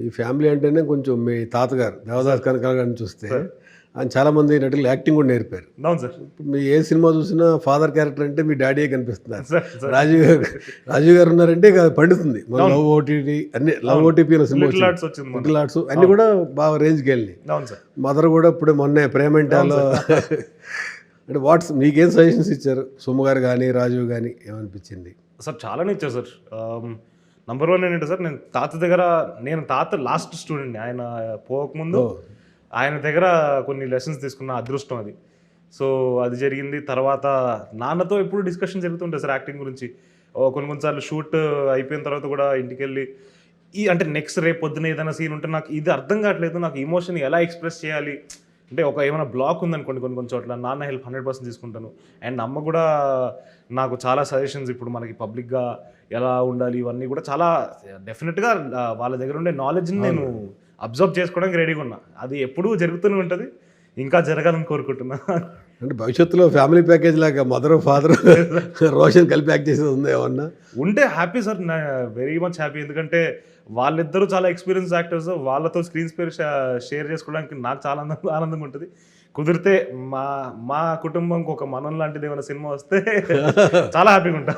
మీ family అంటేనే కొంచెం మీ తాతగారు దేవదాస్ కనకాల గారిని చూస్తే ఆయన చాలామంది నటులు యాక్టింగ్ కూడా నేర్పారు. అవును సార్. మీ ఏ సినిమా చూసినా ఫాదర్ క్యారెక్టర్ అంటే మీ డాడీయే కనిపిస్తున్నారు. సార్ రాజీవ్ గారు ఉన్నారంటే ఇక పండుతుంది. మన లవ్ ఓటీటీ అన్ని love OTP cinema little arts వచ్చింది. లిటిల్ ఆర్ట్స్ అన్ని కూడా బాగా రేంజ్కి వెళ్ళి. అవును సార్. మదర్ కూడా ఇప్పుడు మొన్నే ప్రేమంటాలో అంటే మీకేం సజెషన్స్ ఇచ్చారు సుమ గారు కానీ రాజీవ్ కానీ ఏమనిపించింది? సార్ చాలానే ఇచ్చారు సార్. నంబర్ 1 ఏంటంటే సార్, నేను తాత లాస్ట్ స్టూడెంట్ని. ఆయన పోకముందు ఆయన దగ్గర కొన్ని లెసన్స్ తీసుకున్న అదృష్టం అది. సో అది జరిగింది. తర్వాత నాన్నతో ఎప్పుడు డిస్కషన్ జరుగుతుంటుంది సార్ యాక్టింగ్ గురించి. కొన్నిసార్లు షూట్ అయిపోయిన తర్వాత కూడా ఇంటికి వెళ్ళి అంటే నెక్స్ట్ రేపు పొద్దున ఏదైనా సీన్ ఉంటే నాకు ఇది అర్థం కావట్లేదు, నాకు ఇమోషన్ ఎలా ఎక్స్ప్రెస్ చేయాలి అంటే ఏమైనా బ్లాక్ ఉందనుకోండి కొన్ని చోట్ల నాన్న హెల్ప్ 100% తీసుకుంటాను. అండ్ అమ్మ కూడా నాకు చాలా సజెషన్స్, ఇప్పుడు మనకి పబ్లిక్గా ఎలా ఉండాలి ఇవన్నీ కూడా చాలా డెఫినెట్గా వాళ్ళ దగ్గర ఉండే నాలెడ్జ్ని నేను అబ్జర్వ్ చేసుకోవడానికి రెడీగా ఉన్నా. అది ఎప్పుడూ జరుగుతూనే ఉంటుంది, ఇంకా జరగాలని కోరుకుంటున్నా. అంటే భవిష్యత్తులో ఫ్యామిలీ ప్యాకేజ్ లాగా మదర్ ఫాదర్ రోషన్ కలిపి యాక్ట్ చేసేది ఉందా ఏమన్నా? ఉంటే happy sir, very much happy. ఎందుకంటే వాళ్ళిద్దరూ చాలా ఎక్స్పీరియన్స్ యాక్టర్స్, వాళ్ళతో స్క్రీన్ స్పేస్ షేర్ చేసుకోవడానికి నాకు చాలా ఆనందంగా ఉంటుంది. కుదిరితే మా కుటుంబంకి ఒక మనం లాంటిది ఏమైనా సినిమా వస్తే చాలా హ్యాపీగా ఉంటా.